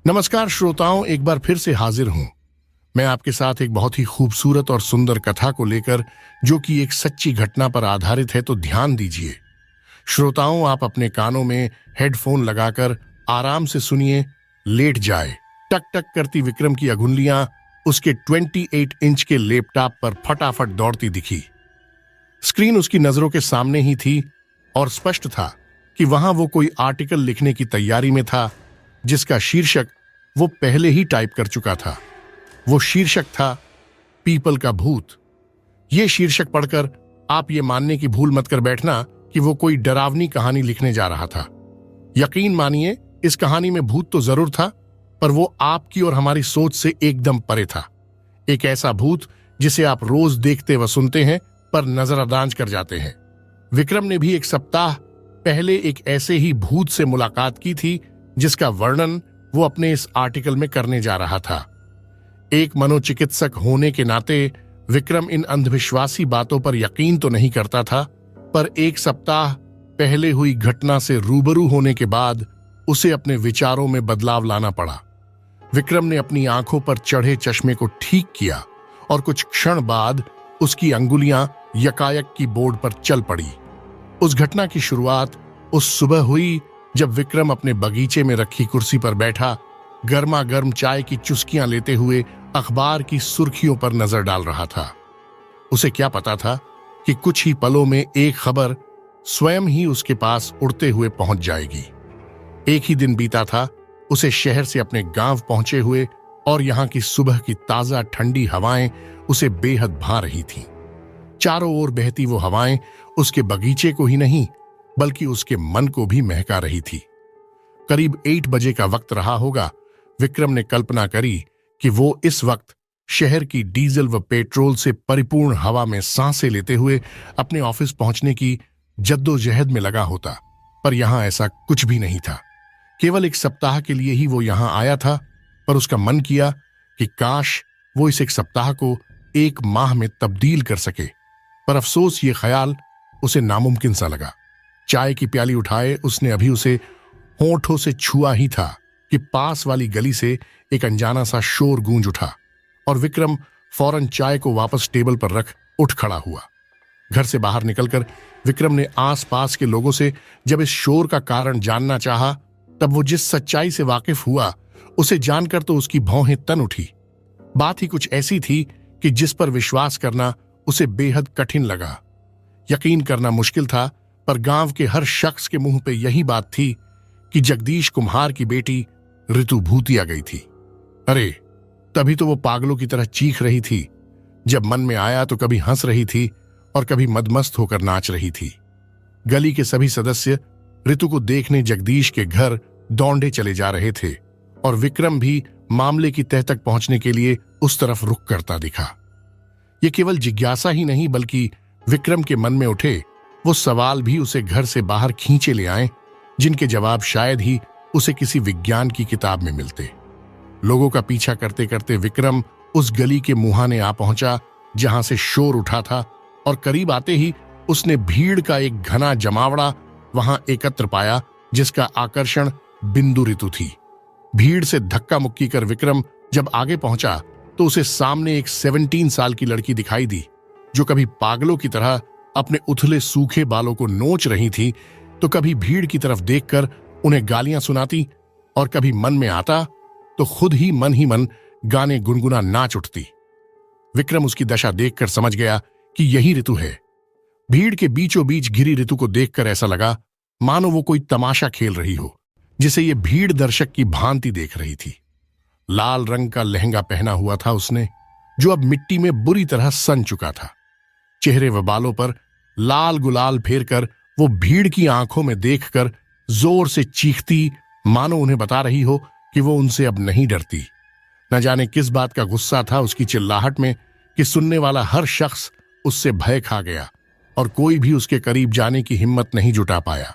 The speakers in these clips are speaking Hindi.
नमस्कार श्रोताओं, एक बार फिर से हाजिर हूं मैं आपके साथ एक बहुत ही खूबसूरत और सुंदर कथा को लेकर, जो कि एक सच्ची घटना पर आधारित है। तो ध्यान दीजिए श्रोताओं, आप अपने कानों में हेडफोन लगाकर आराम से सुनिए। लेट जाए। टक टक करती विक्रम की अंगुलियां उसके 28 इंच के लैपटॉप पर फटाफट दौड़ती दिखी। स्क्रीन उसकी नजरों के सामने ही थी और स्पष्ट था कि वहां वो कोई आर्टिकल लिखने की तैयारी में था, जिसका शीर्षक वो पहले ही टाइप कर चुका था। वो शीर्षक था पीपल का भूत। ये शीर्षक पढ़कर आप ये मानने की भूल मत कर बैठना कि वो कोई डरावनी कहानी लिखने जा रहा था। यकीन मानिए, इस कहानी में भूत तो जरूर था, पर वो आपकी और हमारी सोच से एकदम परे था। एक ऐसा भूत जिसे आप रोज देखते व सुनते हैं पर नजरअंदाज कर जाते हैं। विक्रम ने भी एक सप्ताह पहले एक ऐसे ही भूत से मुलाकात की थी, जिसका वर्णन वो अपने इस आर्टिकल में करने जा रहा था। एक मनोचिकित्सक होने के नाते विक्रम इन अंधविश्वासी बातों पर यकीन तो नहीं करता था, पर एक सप्ताह पहले हुई घटना से रूबरू होने के बाद उसे अपने विचारों में बदलाव लाना पड़ा। विक्रम ने अपनी आंखों पर चढ़े चश्मे को ठीक किया और कुछ क्षण बाद उसकी अंगुलियां यकायक की बोर्ड पर चल पड़ी। उस घटना की शुरुआत उस सुबह हुई जब विक्रम अपने बगीचे में रखी कुर्सी पर बैठा, गर्मा गर्म चाय की चुस्कियां लेते हुए अखबार की सुर्खियों पर नजर डाल रहा था। उसे क्या पता था कि कुछ ही पलों में एक खबर स्वयं ही उसके पास उड़ते हुए पहुंच जाएगी। एक ही दिन बीता था उसे शहर से अपने गांव पहुंचे हुए, और यहां की सुबह की ताजा ठंडी हवाएं उसे बेहद भा रही थीं। चारों ओर बहती वो हवाएं उसके बगीचे को ही नहीं बल्कि उसके मन को भी महका रही थी। करीब 8 बजे का वक्त रहा होगा। विक्रम ने कल्पना करी कि वो इस वक्त शहर की डीजल व पेट्रोल से परिपूर्ण हवा में सांसें लेते हुए अपने ऑफिस पहुंचने की जद्दोजहद में लगा होता, पर यहां ऐसा कुछ भी नहीं था। केवल एक सप्ताह के लिए ही वो यहां आया था, पर उसका मन किया कि काश वो इस एक सप्ताह को 1 माह में तब्दील कर सके, पर अफसोस ये ख्याल उसे नामुमकिन सा लगा। चाय की प्याली उठाए उसने अभी उसे होठों से छुआ ही था कि पास वाली गली से एक अनजाना सा शोर गूंज उठा और विक्रम फौरन चाय को वापस टेबल पर रख उठ खड़ा हुआ। घर से बाहर निकलकर विक्रम ने आसपास के लोगों से जब इस शोर का कारण जानना चाहा, तब वो जिस सच्चाई से वाकिफ हुआ उसे जानकर तो उसकी भौहें तन उठी। बात ही कुछ ऐसी थी कि जिस पर विश्वास करना उसे बेहद कठिन लगा। यकीन करना मुश्किल था, पर गांव के हर शख्स के मुंह पे यही बात थी कि जगदीश कुम्हार की बेटी ऋतु भूतिया गई थी। अरे, तभी तो वो पागलों की तरह चीख रही थी। जब मन में आया तो कभी हंस रही थी और कभी मदमस्त होकर नाच रही थी। गली के सभी सदस्य ऋतु को देखने जगदीश के घर दौड़े चले जा रहे थे और विक्रम भी मामले की तह तक पहुंचने के लिए उस तरफ रुख करता दिखा। ये केवल जिज्ञासा ही नहीं बल्कि विक्रम के मन में उठे वो सवाल भी उसे घर से बाहर खींचे ले आए, जिनके जवाब शायद ही उसे किसी विज्ञान की किताब में मिलते। लोगों का पीछा करते करते विक्रम उस गली के मुहाने आ पहुंचा जहां से शोर उठा था, और करीब आते ही उसने भीड़ का एक घना जमावड़ा वहां एकत्र पाया, जिसका आकर्षण बिंदु ऋतु थी। भीड़ से धक्का मुक्की कर विक्रम जब आगे पहुंचा तो उसे सामने एक 17 साल की लड़की दिखाई दी, जो कभी पागलों की तरह अपने उथले सूखे बालों को नोच रही थी, तो कभी भीड़ की तरफ देखकर उन्हें गालियां सुनाती, और कभी मन में आता तो खुद ही मन गाने गुनगुना नाच उठती। विक्रम उसकी दशा देखकर समझ गया कि यही ऋतु है। भीड़ के बीचों बीच घिरी ऋतु को देखकर ऐसा लगा मानो वो कोई तमाशा खेल रही हो, जिसे ये भीड़ दर्शक की भांति देख रही थी। लाल रंग का लहंगा पहना हुआ था उसने, जो अब मिट्टी में बुरी तरह सन चुका था। चेहरे व बालों पर लाल गुलाल फेरकर वो भीड़ की आंखों में देखकर जोर से चीखती, मानो उन्हें बता रही हो कि वो उनसे अब नहीं डरती। न जाने किस बात का गुस्सा था उसकी चिल्लाहट में कि सुनने वाला हर शख्स उससे भय खा गया और कोई भी उसके करीब जाने की हिम्मत नहीं जुटा पाया।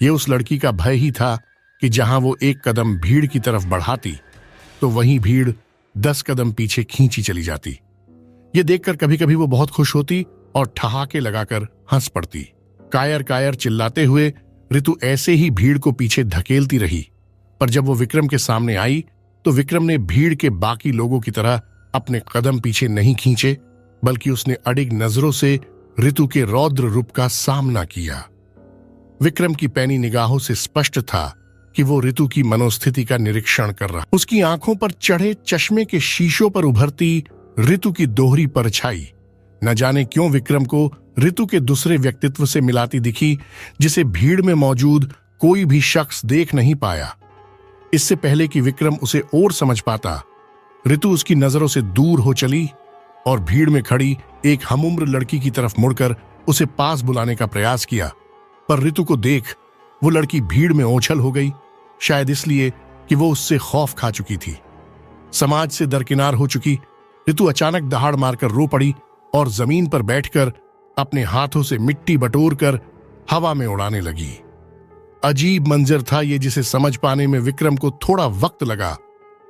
ये उस लड़की का भय ही था कि जहां वो एक कदम भीड़ की तरफ बढ़ाती तो वहीं भीड़ 10 कदम पीछे खींची चली जाती। ये देखकर कभी कभी वो बहुत खुश होती और ठहाके लगाकर हंस पड़ती। कायर कायर चिल्लाते हुए ऋतु ऐसे ही भीड़ को पीछे धकेलती रही, पर जब वो विक्रम के सामने आई तो विक्रम ने भीड़ के बाकी लोगों की तरह अपने कदम पीछे नहीं खींचे, बल्कि उसने अडिग नजरों से ऋतु के रौद्र रूप का सामना किया। विक्रम की पैनी निगाहों से स्पष्ट था कि वो ऋतु की मनोस्थिति का निरीक्षण कर रहा। उसकी आंखों पर चढ़े चश्मे के शीशों पर उभरती ऋतु की दोहरी परछाई न जाने क्यों विक्रम को ऋतु के दूसरे व्यक्तित्व से मिलाती दिखी, जिसे भीड़ में मौजूद कोई भी शख्स देख नहीं पाया। इससे पहले कि विक्रम उसे और समझ पाता, ऋतु उसकी नजरों से दूर हो चली और भीड़ में खड़ी एक हमउम्र लड़की की तरफ मुड़कर उसे पास बुलाने का प्रयास किया। पर ऋतु को देख वो लड़की भीड़ में ओछल हो गई, शायद इसलिए कि वो उससे खौफ खा चुकी थी। समाज से दरकिनार हो चुकी ऋतु अचानक दहाड़ मारकर रो पड़ी और जमीन पर बैठकर अपने हाथों से मिट्टी बटोरकर हवा में उड़ाने लगी। अजीब मंजर था ये, जिसे समझ पाने में विक्रम को थोड़ा वक्त लगा,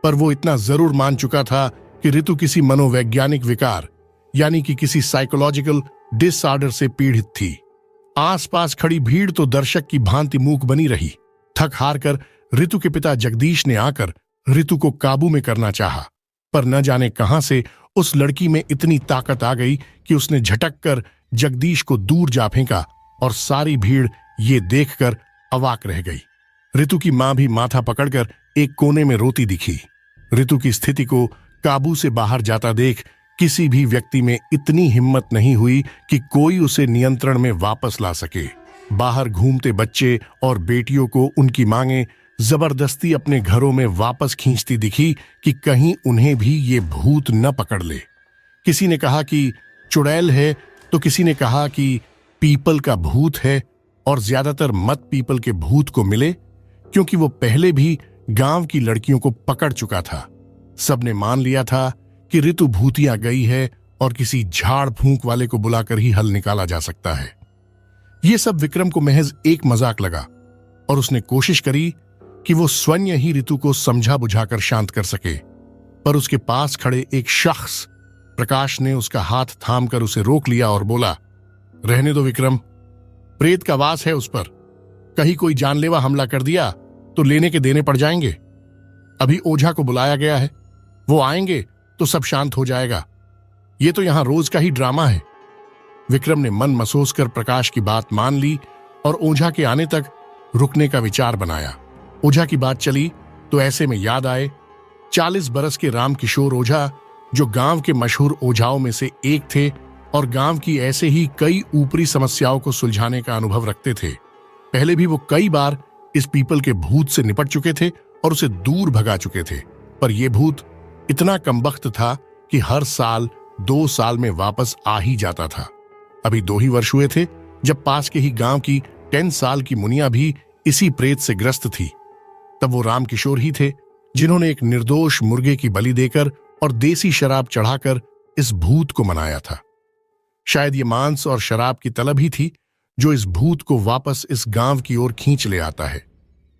पर वो इतना जरूर मान चुका था कि ऋतु किसी मनोवैज्ञानिक विकार यानी कि किसी साइकोलॉजिकल डिसऑर्डर से पीड़ित थी। आसपास खड़ी भीड़ तो दर्शक की भांति मूक बनी रही। थक हार कर ऋतु के पिता जगदीश ने आकर ऋतु को काबू में करना चाहा, पर न जाने कहां से उस लड़की में इतनी ताकत आ गई कि उसने झटक कर जगदीश को दूर जा फेंका और सारी भीड़ ये देखकर अवाक रह गई। ऋतु की मां भी माथा पकड़कर एक कोने में रोती दिखी। ऋतु की स्थिति को काबू से बाहर जाता देख किसी भी व्यक्ति में इतनी हिम्मत नहीं हुई कि कोई उसे नियंत्रण में वापस ला सके। बाहर घूमते बच्चे और बेटियों को उनकी मांगें जबरदस्ती अपने घरों में वापस खींचती दिखी कि कहीं उन्हें भी ये भूत न पकड़ ले। किसी ने कहा कि चुड़ैल है, तो किसी ने कहा कि पीपल का भूत है, और ज्यादातर मत पीपल के भूत को मिले, क्योंकि वो पहले भी गांव की लड़कियों को पकड़ चुका था। सबने मान लिया था कि ऋतु भूतिया गई है और किसी झाड़ फूंक वाले को बुलाकर ही हल निकाला जा सकता है। ये सब विक्रम को महज एक मजाक लगा और उसने कोशिश करी कि वो स्वयं ही ऋतु को समझा बुझाकर शांत कर सके। पर उसके पास खड़े एक शख्स प्रकाश ने उसका हाथ थामकर उसे रोक लिया और बोला, रहने दो विक्रम, प्रेत का वास है उस पर। कहीं कोई जानलेवा हमला कर दिया तो लेने के देने पड़ जाएंगे। अभी ओझा को बुलाया गया है, वो आएंगे तो सब शांत हो जाएगा। ये तो यहां रोज का ही ड्रामा है। विक्रम ने मन महसूस कर प्रकाश की बात मान ली और ओझा के आने तक रुकने का विचार बनाया। ओझा की बात चली तो ऐसे में याद आए 40 बरस के राम किशोर ओझा, जो गांव के मशहूर ओझाओं में से एक थे और गांव की ऐसे ही कई ऊपरी समस्याओं को सुलझाने का अनुभव रखते थे। पहले भी वो कई बार इस पीपल के भूत से निपट चुके थे और उसे दूर भगा चुके थे, पर यह भूत इतना कमबख्त था कि हर साल 2 साल में वापस आ ही जाता था। अभी 2 ही वर्ष हुए थे जब पास के ही गांव की 10 साल की मुनिया भी इसी प्रेत से ग्रस्त थी। तब वो राम किशोर ही थे जिन्होंने एक निर्दोष मुर्गे की बलि देकर और देसी शराब चढ़ाकर इस भूत को मनाया था। शायद ये मांस और शराब की तलब ही थी जो इस भूत को वापस इस गांव की ओर खींच ले आता है।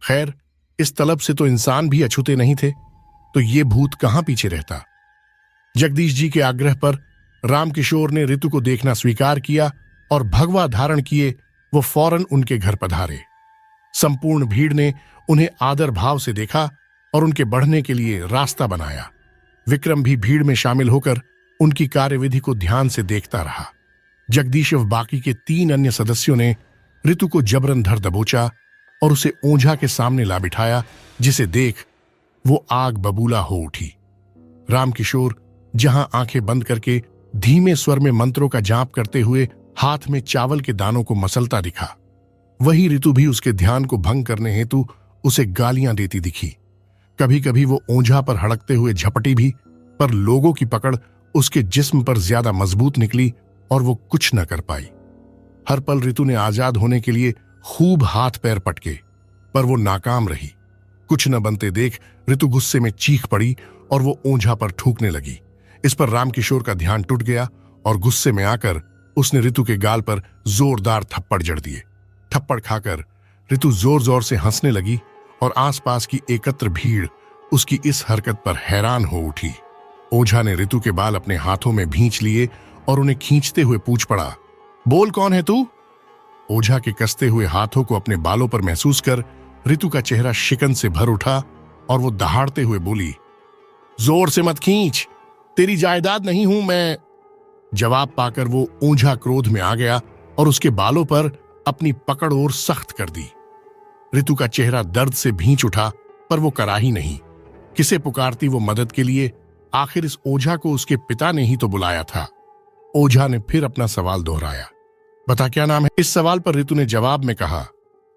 खैर, इस तलब से तो इंसान भी अछूते नहीं थे, तो ये भूत कहां पीछे रहता। जगदीश जी के आग्रह पर रामकिशोर ने ऋतु को देखना स्वीकार किया और भगवा धारण किए वो फौरन उनके घर पधारे। संपूर्ण भीड़ ने उन्हें आदर भाव से देखा और उनके बढ़ने के लिए रास्ता बनाया। विक्रम भी भीड़ में शामिल होकर उनकी कार्यविधि को ध्यान से देखता रहा। जगदीश व बाकी के 3 अन्य सदस्यों ने ऋतु को जबरन धर दबोचा और उसे ओझा के सामने ला बिठाया, जिसे देख वो आग बबूला हो उठी। रामकिशोर जहां आंखें बंद करके धीमे स्वर में मंत्रों का जाप करते हुए हाथ में चावल के दानों को मसलता दिखा, वही ऋतु भी उसके ध्यान को भंग करने हेतु उसे गालियां देती दिखी। कभी कभी वो ओझा पर हड़कते हुए झपटी भी, पर लोगों की पकड़ उसके जिस्म पर ज्यादा मजबूत निकली और वो कुछ न कर पाई। हर पल ऋतु ने आजाद होने के लिए खूब हाथ पैर पटके, पर वो नाकाम रही। कुछ न बनते देख ऋतु गुस्से में चीख पड़ी और वो ओझा पर ठूकने लगी। इस पर रामकिशोर का ध्यान टूट गया और गुस्से में आकर उसने ऋतु के गाल पर जोरदार थप्पड़ जड़ दिए। थप्पड़ खाकर ऋतु जोर जोर से हंसने लगी और आसपास की एकत्र भीड़ उसकी इस हरकत पर हैरान हो उठी। ओझा ने ऋतु के बाल अपने हाथों में भींच लिए और उन्हें खींचते हुए पूछ पड़ा, बोल कौन है तू? ओझा के कसते हुए हाथों को अपने बालों पर महसूस कर ऋतु का चेहरा शिकन से भर उठा और वो दहाड़ते हुए बोली, जोर से मत खींच, तेरी जायदाद नहीं हूं मैं। जवाब पाकर वो ओझा क्रोध में आ गया और उसके बालों पर अपनी पकड़ और सख्त कर दी। ऋतु का चेहरा दर्द से भींच उठा, पर वो करा ही नहीं। किसे पुकारती वो मदद के लिए? आखिर इस ओझा को उसके पिता ने ही तो बुलाया था। ओझा ने फिर अपना सवाल दोहराया, बता क्या नाम है? इस सवाल पर ऋतु ने जवाब में कहा,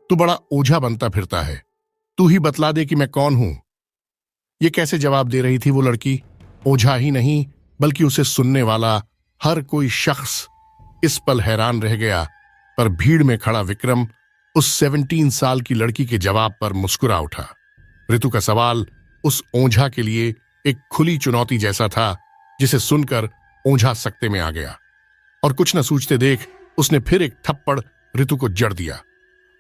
तू बड़ा ओझा बनता फिरता है, तू ही बतला दे कि मैं कौन हूं। ये कैसे जवाब दे रही थी वो लड़की? ओझा ही नहीं बल्कि उसे सुनने वाला हर कोई शख्स इस पल हैरान रह गया। पर भीड़ में खड़ा विक्रम उस 17 साल की लड़की के जवाब पर मुस्कुरा उठा। ऋतु का सवाल उस ओझा के लिए एक खुली चुनौती जैसा था, जिसे सुनकर ओझा सकते में आ गया और कुछ न सूझते देख उसने फिर एक थप्पड़ ऋतु को जड़ दिया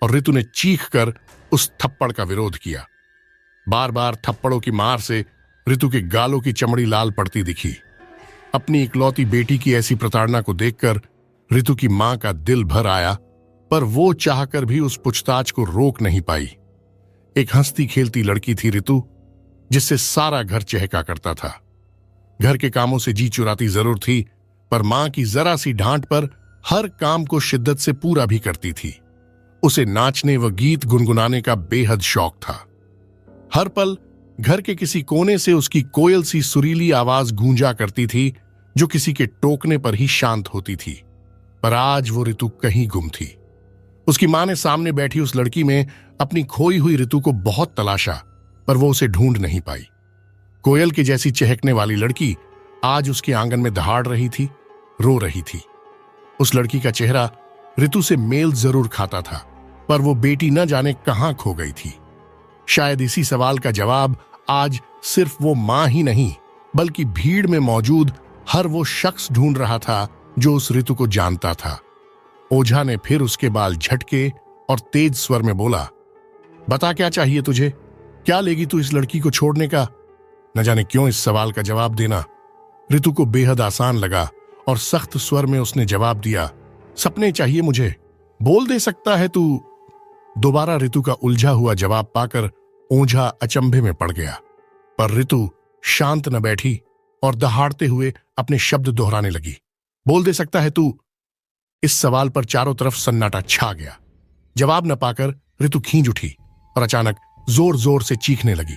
और ऋतु ने चीख कर उस थप्पड़ का विरोध किया। बार बार थप्पड़ों की मार से ऋतु के गालों की चमड़ी लाल पड़ती दिखी। अपनी इकलौती बेटी की ऐसी प्रताड़ना को देखकर ऋतु की मां का दिल भर आया, पर वो चाहकर भी उस पूछताछ को रोक नहीं पाई। एक हंसती खेलती लड़की थी ऋतु, जिससे सारा घर चहका करता था। घर के कामों से जी चुराती जरूर थी, पर मां की जरा सी डांट पर हर काम को शिद्दत से पूरा भी करती थी। उसे नाचने व गीत गुनगुनाने का बेहद शौक था। हर पल घर के किसी कोने से उसकी कोयल सी सुरीली आवाज गूंजा करती थी, जो किसी के टोकने पर ही शांत होती थी। पर आज वो ऋतु कहीं गुम थी। उसकी मां ने सामने बैठी उस लड़की में अपनी खोई हुई ऋतु को बहुत तलाशा, पर वो उसे ढूंढ नहीं पाई। कोयल की जैसी चहकने वाली लड़की आज उसके आंगन में दहाड़ रही थी, रो रही थी। उस लड़की का चेहरा ऋतु से मेल जरूर खाता था, पर वो बेटी न जाने कहां खो गई थी। शायद इसी सवाल का जवाब आज सिर्फ वो मां ही नहीं, बल्कि भीड़ में मौजूद हर वो शख्स ढूंढ रहा था जो उस ऋतु को जानता था। ओझा ने फिर उसके बाल झटके और तेज स्वर में बोला, बता क्या चाहिए तुझे? क्या लेगी तू इस लड़की को छोड़ने का? न जाने क्यों इस सवाल का जवाब देना ऋतु को बेहद आसान लगा और सख्त स्वर में उसने जवाब दिया, सपने चाहिए मुझे, बोल दे सकता है तू। दोबारा ऋतु का उलझा हुआ जवाब पाकर ओझा अचंभे में पड़ गया, पर ऋतु शांत न बैठी और दहाड़ते हुए अपने शब्द दोहराने लगी, बोल दे सकता है तू। इस सवाल पर चारों तरफ सन्नाटा छा गया। जवाब न पाकर ऋतु खींच उठी और अचानक जोर जोर से चीखने लगी।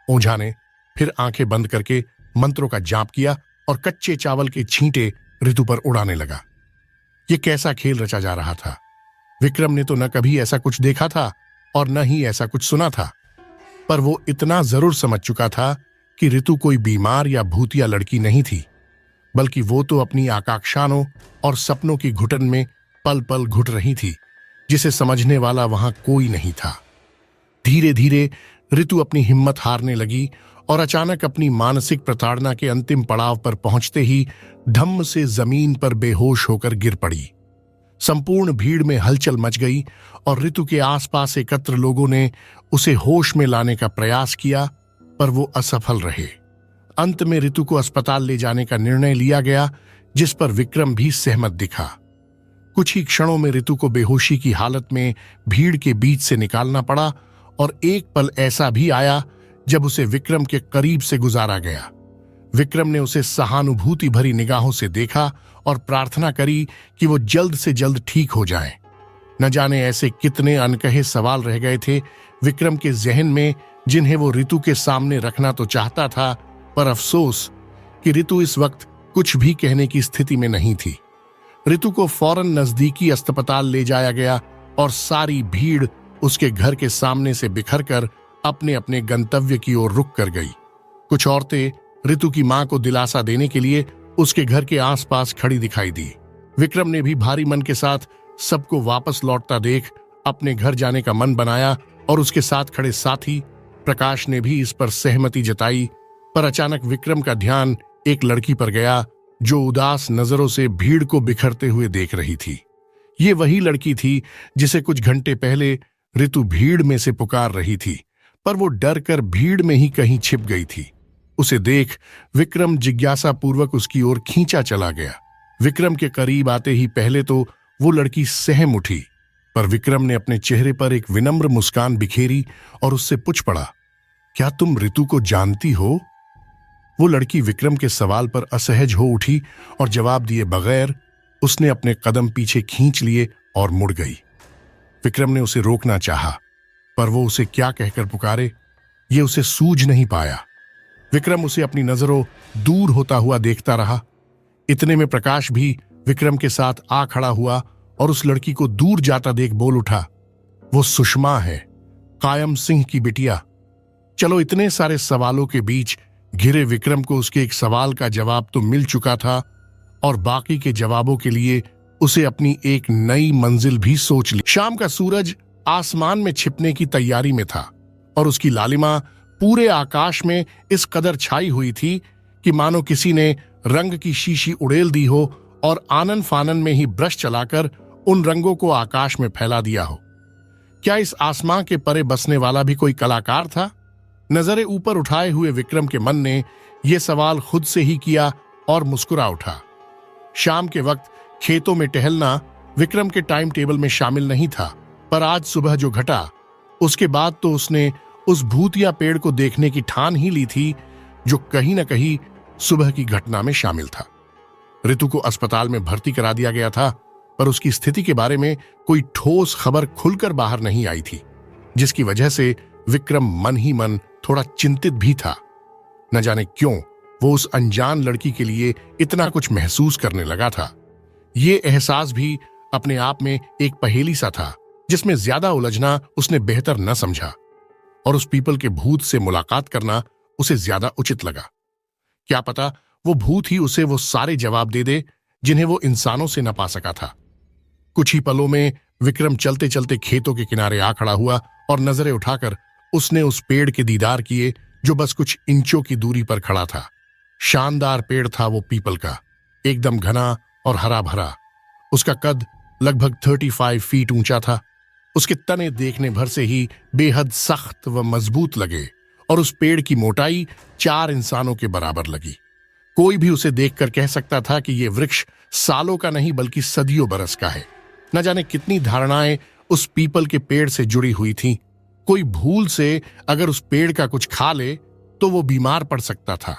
ओझा ने फिर आंखें बंद करके मंत्रों का जाप किया और कच्चे चावल के छींटे ऋतु पर उड़ाने लगा। यह कैसा खेल रचा जा रहा था? विक्रम ने तो न कभी ऐसा कुछ देखा था और न ही ऐसा कुछ सुना था, पर वो इतना जरूर समझ चुका था कि ऋतु कोई बीमार या भूतिया लड़की नहीं थी, बल्कि वो तो अपनी आकांक्षाओं और सपनों की घुटन में पल पल घुट रही थी, जिसे समझने वाला वहां कोई नहीं था। धीरे धीरे ऋतु अपनी हिम्मत हारने लगी और अचानक अपनी मानसिक प्रताड़ना के अंतिम पड़ाव पर पहुंचते ही धम्म से जमीन पर बेहोश होकर गिर पड़ी। संपूर्ण भीड़ में हलचल मच गई और ऋतु के आसपास एकत्र लोगों ने उसे होश में लाने का प्रयास किया, पर वो असफल रहे। अंत में ऋतु को अस्पताल ले जाने का निर्णय लिया गया, जिस पर विक्रम भी सहमत दिखा। कुछ ही क्षणों में ऋतु को बेहोशी की हालत में भीड़ के बीच से निकालना पड़ा और एक पल ऐसा भी आया जब उसे विक्रम के करीब से गुजारा गया। विक्रम ने उसे सहानुभूति भरी निगाहों से देखा और प्रार्थना करी कि वो जल्द से जल्द ठीक हो जाए। न जाने ऐसे कितने अनकहे सवाल रह गए थे विक्रम के जहन में, जिन्हें वो ऋतु के सामने रखना तो चाहता था, पर अफसोस कि ऋतु इस वक्त कुछ भी कहने की स्थिति में नहीं थी। ऋतु को फौरन नजदीकी अस्पताल ले जाया गया और सारी भीड़ उसके घर के सामने से बिखरकर अपने अपने गंतव्य की ओर रुक कर गई। कुछ औरतें ऋतु की मां को दिलासा देने के लिए उसके घर के आसपास खड़ी दिखाई दी। विक्रम ने भी भारी मन के साथ सबको वापस लौटता देख अपने घर जाने का मन बनाया और उसके साथ खड़े साथी प्रकाश ने भी इस पर सहमति जताई। पर अचानक विक्रम का ध्यान एक लड़की पर गया जो उदास नजरों से भीड़ को बिखरते हुए देख रही थी। ये वही लड़की थी जिसे कुछ घंटे पहले ऋतु भीड़ में से पुकार रही थी, पर वो डर कर भीड़ में ही कहीं छिप गई थी। उसे देख विक्रम जिज्ञासापूर्वक उसकी ओर खींचा चला गया। विक्रम के करीब आते ही पहले तो वो लड़की सहम उठी, पर विक्रम ने अपने चेहरे पर एक विनम्र मुस्कान बिखेरी और उससे पूछ पड़ा, क्या तुम ऋतु को जानती हो? वो लड़की विक्रम के सवाल पर असहज हो उठी और जवाब दिए बगैर उसने अपने कदम पीछे खींच लिए और मुड़ गई। विक्रम ने उसे रोकना चाहा, पर वो उसे क्या कहकर पुकारे ये उसे सूझ नहीं पाया। विक्रम उसे अपनी नजरों दूर होता हुआ देखता रहा। इतने में प्रकाश भी विक्रम के साथ आ खड़ा हुआ और उस लड़की को दूर जाता देख बोल उठा, वो सुषमा है, कायम सिंह की बिटिया। चलो, इतने सारे सवालों के बीच घिरे विक्रम को उसके एक सवाल का जवाब तो मिल चुका था और बाकी के जवाबों के लिए उसे अपनी एक नई मंजिल भी सोच ली। शाम का सूरज आसमान में छिपने की तैयारी में था और उसकी लालिमा पूरे आकाश में इस कदर छाई हुई थी कि मानो किसी ने रंग की शीशी उड़ेल दी हो और आनन फानन में ही ब्रश चलाकर उन रंगों को आकाश में फैला दिया हो। क्या इस आसमां के परे बसने वाला भी कोई कलाकार था? नजरें ऊपर उठाए हुए विक्रम के मन ने यह सवाल खुद से ही किया और मुस्कुरा उठा। शाम के वक्त खेतों में टहलना विक्रम के टाइम टेबल में शामिल नहीं था, पर आज सुबह जो घटा उसके बाद तो उसने उस भूतिया पेड़ को देखने की ठान ही ली थी जो कहीं न कहीं सुबह की घटना में शामिल था। ऋतु को अस्पताल में भर्ती करा दिया गया था, पर उसकी स्थिति के बारे में कोई ठोस खबर खुलकर बाहर नहीं आई थी, जिसकी वजह से विक्रम मन ही मन थोड़ा चिंतित भी था। न जाने क्यों वो उस अनजान लड़की के लिए इतना कुछ महसूस करने लगा था। ये एहसास भी अपने आप में एक पहेली सा था जिसमें ज्यादा उलझना उसने बेहतर न समझा और उस पीपल के भूत से मुलाकात करना उसे ज्यादा उचित लगा। क्या पता वो भूत ही उसे वो सारे जवाब दे दे जिन्हें वो इंसानों से न पा सका था। कुछ ही पलों में विक्रम चलते चलते खेतों के किनारे आ खड़ा हुआ और नजरें उठाकर उसने उस पेड़ के दीदार किए जो बस कुछ इंचों की दूरी पर खड़ा था। शानदार पेड़ था वो पीपल का, एकदम घना और हरा भरा। उसका कद लगभग 35 फीट ऊंचा था। उसके तने देखने भर से ही बेहद सख्त व मजबूत लगे और उस पेड़ की मोटाई 4 इंसानों के बराबर लगी। कोई भी उसे देखकर कह सकता था कि यह वृक्ष सालों का नहीं बल्कि सदियों बरस का है। न जाने कितनी धारणाएं उस पीपल के पेड़ से जुड़ी हुई थीं। कोई भूल से अगर उस पेड़ का कुछ खा ले तो वो बीमार पड़ सकता था।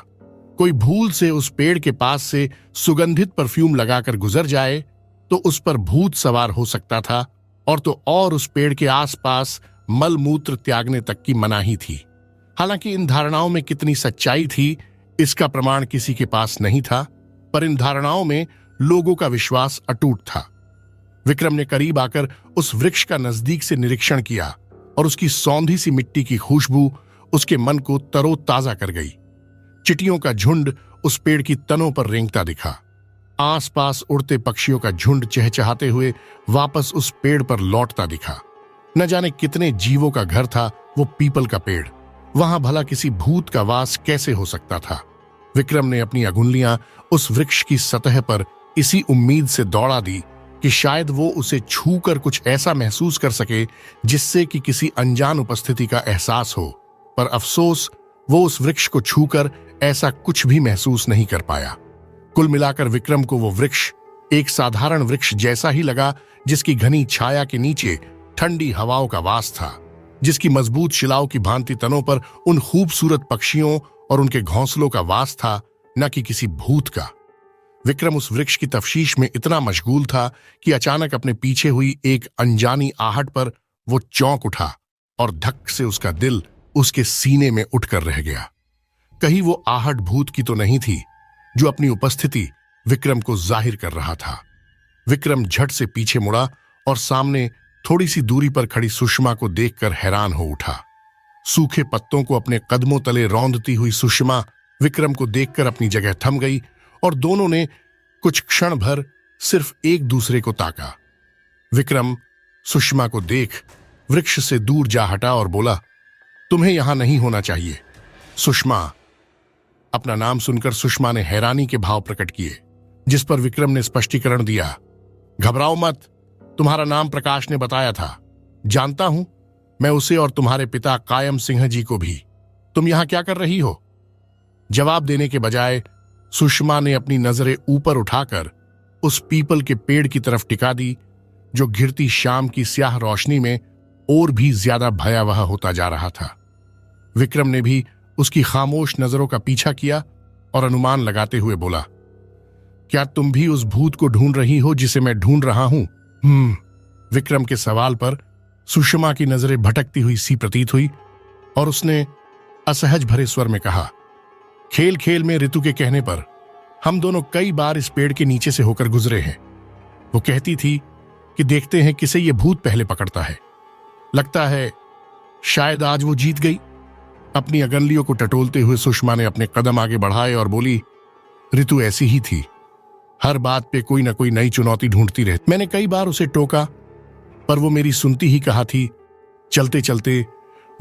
कोई भूल से उस पेड़ के पास से सुगंधित परफ्यूम लगाकर गुजर जाए तो उस पर भूत सवार हो सकता था, और तो और उस पेड़ के आसपास मल मूत्र त्यागने तक की मनाही थी। हालांकि इन धारणाओं में कितनी सच्चाई थी इसका प्रमाण किसी के पास नहीं था, पर इन धारणाओं में लोगों का विश्वास अटूट था। विक्रम ने करीब आकर उस वृक्ष का नजदीक से निरीक्षण किया और उसकी सौंधी सी मिट्टी की खुशबू उसके मन को तरोताजा कर गई। चिटियों का झुंड उस पेड़ की तनों पर रेंगता दिखा। आसपास उड़ते पक्षियों का झुंड चहचहाते हुए वापस उस पेड़ पर लौटता दिखा। न जाने कितने जीवों का घर था वो पीपल का पेड़। वहां भला किसी भूत का वास कैसे हो सकता था? विक्रम ने अपनी अंगुलियां उस वृक्ष की सतह पर इसी उम्मीद से दौड़ा दी कि शायद वो उसे छूकर कुछ ऐसा महसूस कर सके जिससे कि किसी अनजान उपस्थिति का एहसास हो, पर अफसोस वो उस वृक्ष को छूकर ऐसा कुछ भी महसूस नहीं कर पाया। कुल मिलाकर विक्रम को वो वृक्ष एक साधारण वृक्ष जैसा ही लगा, जिसकी घनी छाया के नीचे ठंडी हवाओं का वास था, जिसकी मजबूत शिलाओं की भांति तनों पर उन खूबसूरत पक्षियों और उनके घोंसलों का वास था, न कि किसी भूत का। विक्रम उस वृक्ष की तफ्शीश में इतना मशगूल था कि अचानक अपने पीछे हुई एक अनजानी आहट पर वो चौंक उठा और धक से उसका दिल उसके सीने में उठकर रह गया। कहीं वो आहट भूत की तो नहीं थी जो अपनी उपस्थिति विक्रम को जाहिर कर रहा था। विक्रम झट से पीछे मुड़ा और सामने थोड़ी सी दूरी पर खड़ी सुषमा को देखकर हैरान हो उठा। सूखे पत्तों को अपने कदमों तले रौंदती हुई सुषमा विक्रम को देखकर अपनी जगह थम गई और दोनों ने कुछ क्षण भर सिर्फ एक दूसरे को ताका। विक्रम सुषमा को देख वृक्ष से दूर जा हटा और बोला, तुम्हें यहां नहीं होना चाहिए। सुषमा। अपना नाम सुनकर सुषमा ने हैरानी के भाव प्रकट किए, जिस पर विक्रम ने स्पष्टीकरण दिया, घबराओ मत, तुम्हारा नाम प्रकाश ने बताया था। जानता हूं मैं उसे और तुम्हारे पिता कायम सिंह जी को भी। तुम यहां क्या कर रही हो? जवाब देने के बजाय सुषमा ने अपनी नजरें ऊपर उठाकर उस पीपल के पेड़ की तरफ टिका दी, जो घिरती शाम की स्याह रोशनी में और भी ज्यादा भयावह होता जा रहा था। विक्रम ने भी उसकी खामोश नजरों का पीछा किया और अनुमान लगाते हुए बोला, क्या तुम भी उस भूत को ढूंढ रही हो जिसे मैं ढूंढ रहा हूं? विक्रम के सवाल पर सुषमा की नजरें भटकती हुई सी प्रतीत हुई और उसने असहज भरे स्वर में कहा, खेल खेल में ऋतु के कहने पर हम दोनों कई बार इस पेड़ के नीचे से होकर गुजरे हैं। वो कहती थी कि देखते हैं किसे ये भूत पहले पकड़ता है। लगता है शायद आज वो जीत गई। अपनी अगनलियों को टटोलते हुए सुषमा ने अपने कदम आगे बढ़ाए और बोली, ऋतु ऐसी ही थी, हर बात पे कोई ना कोई नई चुनौती ढूंढती रहती। मैंने कई बार उसे टोका पर वो मेरी सुनती ही कहा थी। चलते चलते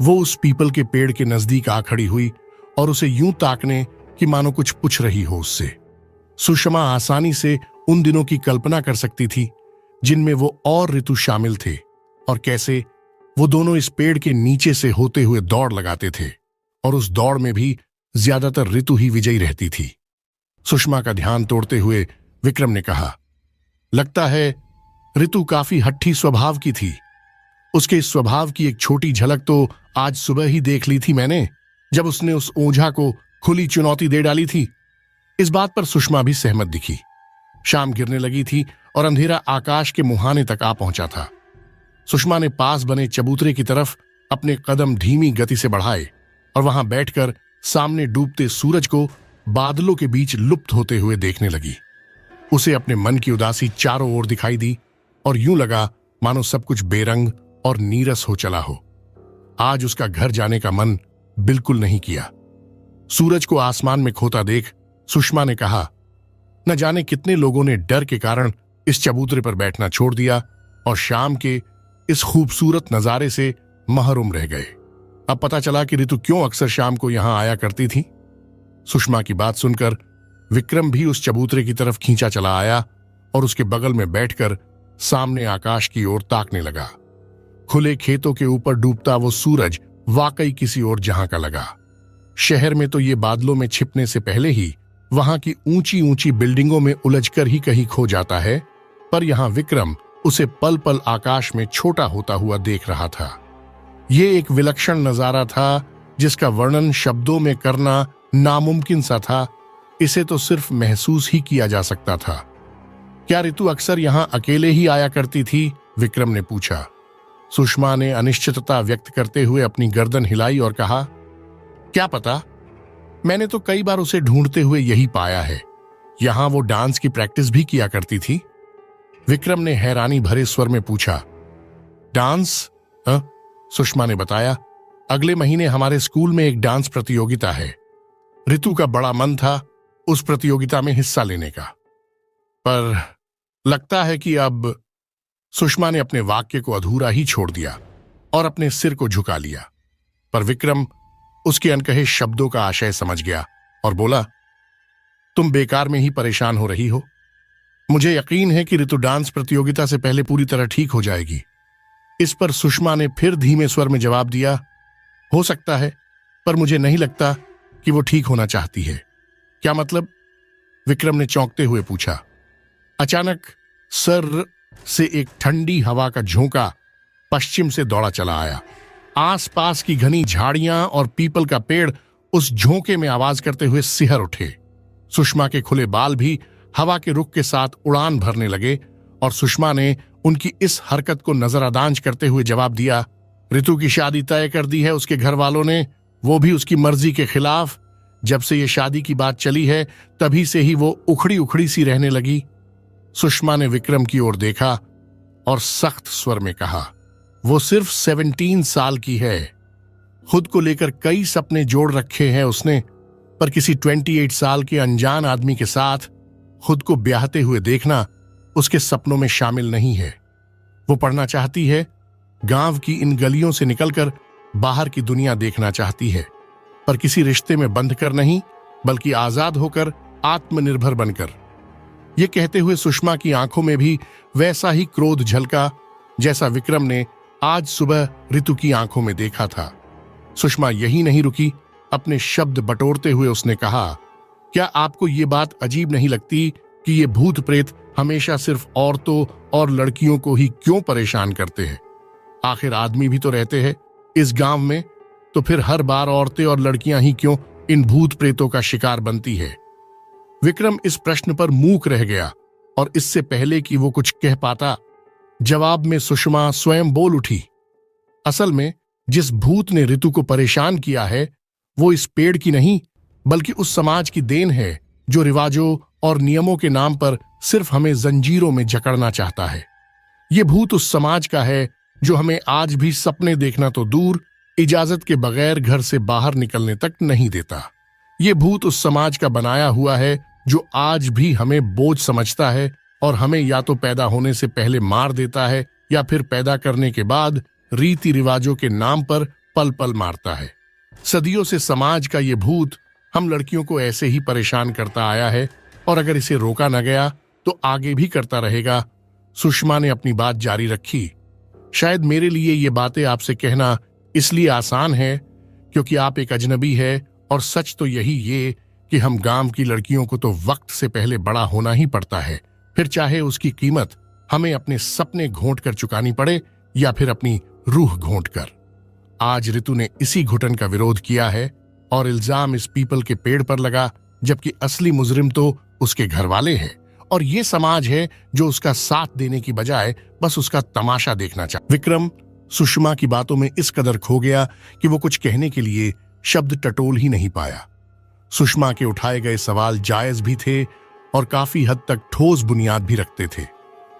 वो उस पीपल के पेड़ के नजदीक आ खड़ी हुई और उसे यूं ताकने कि मानो कुछ पूछ रही हो उससे। सुषमा आसानी से उन दिनों की कल्पना कर सकती थी जिनमें वो और ऋतु शामिल थे और कैसे वो दोनों इस पेड़ के नीचे से होते हुए दौड़ लगाते थे और उस दौड़ में भी ज्यादातर ऋतु ही विजयी रहती थी। सुषमा का ध्यान तोड़ते हुए विक्रम ने कहा, लगता है ऋतु काफी हट्ठी स्वभाव की थी। उसके इस स्वभाव की एक छोटी झलक तो आज सुबह ही देख ली थी मैंने, जब उसने उस ओझा को खुली चुनौती दे डाली थी। इस बात पर सुषमा भी सहमत दिखी। शाम गिरने लगी थी और अंधेरा आकाश के मुहाने तक आ पहुंचा था। सुषमा ने पास बने चबूतरे की तरफ अपने कदम धीमी गति से बढ़ाए और वहां बैठकर सामने डूबते सूरज को बादलों के बीच लुप्त होते हुए देखने लगी। उसे अपने मन की उदासी चारों ओर दिखाई दी और यूं लगा मानो सब कुछ बेरंग और नीरस हो चला हो। आज उसका घर जाने का मन बिल्कुल नहीं किया। सूरज को आसमान में खोता देख सुषमा ने कहा, न जाने कितने लोगों ने डर के कारण इस चबूतरे पर बैठना छोड़ दिया और शाम के इस खूबसूरत नजारे से महरूम रह गए। अब पता चला कि ऋतु क्यों अक्सर शाम को यहां आया करती थी। सुषमा की बात सुनकर विक्रम भी उस चबूतरे की तरफ खींचा चला आया और उसके बगल में बैठकर सामने आकाश की ओर ताकने लगा। खुले खेतों के ऊपर डूबता वो सूरज वाकई किसी और जहां का लगा। शहर में तो ये बादलों में छिपने से पहले ही वहां की ऊंची ऊंची बिल्डिंगों में उलझकर ही कहीं खो जाता है, पर यहां विक्रम उसे पल पल आकाश में छोटा होता हुआ देख रहा था। ये एक विलक्षण नजारा था जिसका वर्णन शब्दों में करना नामुमकिन सा था। इसे तो सिर्फ महसूस ही किया जा सकता था। क्या ऋतु अक्सर यहां अकेले ही आया करती थी? विक्रम ने पूछा। सुषमा ने अनिश्चितता व्यक्त करते हुए अपनी गर्दन हिलाई और कहा, क्या पता, मैंने तो कई बार उसे ढूंढते हुए यही पाया है। यहां वो डांस की प्रैक्टिस भी किया करती थी। विक्रम ने हैरानी भरे स्वर में पूछा, डांस? सुषमा ने बताया, अगले महीने हमारे स्कूल में एक डांस प्रतियोगिता है। ऋतु का बड़ा मन था उस प्रतियोगिता में हिस्सा लेने का, पर लगता है कि अब। सुषमा ने अपने वाक्य को अधूरा ही छोड़ दिया और अपने सिर को झुका लिया, पर विक्रम उसके अनकहे शब्दों का आशय समझ गया और बोला, तुम बेकार में ही परेशान हो रही हो। मुझे यकीन है कि ऋतु डांस प्रतियोगिता से पहले पूरी तरह ठीक हो जाएगी। इस पर सुषमा ने फिर धीमे स्वर में जवाब दिया, हो सकता है, पर मुझे नहीं लगता कि वो ठीक होना चाहती है। क्या मतलब? विक्रम ने चौंकते हुए पूछा। अचानक सर से एक ठंडी हवा का झोंका पश्चिम से दौड़ा चला आया। आसपास की घनी झाड़ियां और पीपल का पेड़ उस झोंके में आवाज करते हुए सिहर उठे। सुषमा के खुले बाल भी हवा के रुख के साथ उड़ान भरने लगे और सुषमा ने उनकी इस हरकत को नजरअंदाज करते हुए जवाब दिया, ऋतु की शादी तय कर दी है उसके घर वालों ने, वो भी उसकी मर्जी के खिलाफ। जब से ये शादी की बात चली है तभी से ही वो उखड़ी उखड़ी सी रहने लगी। सुषमा ने विक्रम की ओर देखा और सख्त स्वर में कहा, वो सिर्फ 17 साल की है। खुद को लेकर कई सपने जोड़ रखे हैं उसने, पर किसी 28 साल के अनजान आदमी के साथ खुद को ब्याहते हुए देखना उसके सपनों में शामिल नहीं है। वो पढ़ना चाहती है, गांव की इन गलियों से निकलकर बाहर की दुनिया देखना चाहती है, पर किसी रिश्ते में बंधकर नहीं, बल्कि आजाद होकर, आत्मनिर्भर बनकर। ये कहते हुए सुषमा की आंखों में भी वैसा ही क्रोध झलका जैसा विक्रम ने आज सुबह ऋतु की आंखों में देखा था। सुषमा यही नहीं रुकी, अपने शब्द बटोरते हुए उसने कहा, क्या आपको ये बात अजीब नहीं लगती कि ये भूत प्रेत हमेशा सिर्फ औरतों और लड़कियों को ही क्यों परेशान करते हैं? आखिर आदमी भी तो रहते हैं इस गांव में, तो फिर हर बार औरतें और लड़कियां ही क्यों इन भूत प्रेतों का शिकार बनती है? विक्रम इस प्रश्न पर मूक रह गया और इससे पहले कि वो कुछ कह पाता, जवाब में सुषमा स्वयं बोल उठी। असल में जिस भूत ने ऋतु को परेशान किया है वो इस पेड़ की नहीं बल्कि उस समाज की देन है जो रिवाजों और नियमों के नाम पर सिर्फ हमें जंजीरों में जकड़ना चाहता है। ये भूत उस समाज का है जो हमें आज भी सपने देखना तो दूर, इजाजत के बगैर घर से बाहर निकलने तक नहीं देता। ये भूत उस समाज का बनाया हुआ है जो आज भी हमें बोझ समझता है और हमें या तो पैदा होने से पहले मार देता है या फिर पैदा करने के बाद रीति रिवाजों के नाम पर पल पल मारता है। सदियों से समाज का ये भूत हम लड़कियों को ऐसे ही परेशान करता आया है और अगर इसे रोका न गया तो आगे भी करता रहेगा। सुषमा ने अपनी बात जारी रखी। शायद मेरे लिए ये बातें आपसे कहना इसलिए आसान है क्योंकि आप एक अजनबी है और सच तो यही ये कि हम गांव की लड़कियों को तो वक्त से पहले बड़ा होना ही पड़ता है, फिर चाहे उसकी कीमत हमें अपने सपने घोंट कर चुकानी पड़े या फिर अपनी रूह घोंट कर। आज ऋतु ने इसी घुटन का विरोध किया है और इल्जाम इस पीपल के पेड़ पर लगा, जबकि असली मुजरिम तो उसके घर वाले हैं और ये समाज है जो उसका साथ देने की बजाय बस उसका तमाशा देखना चाहता। विक्रम सुषमा की बातों में इस कदर खो गया कि वो कुछ कहने के लिए शब्द टटोल ही नहीं पाया। सुषमा के उठाए गए सवाल जायज भी थे और काफी हद तक ठोस बुनियाद भी रखते थे।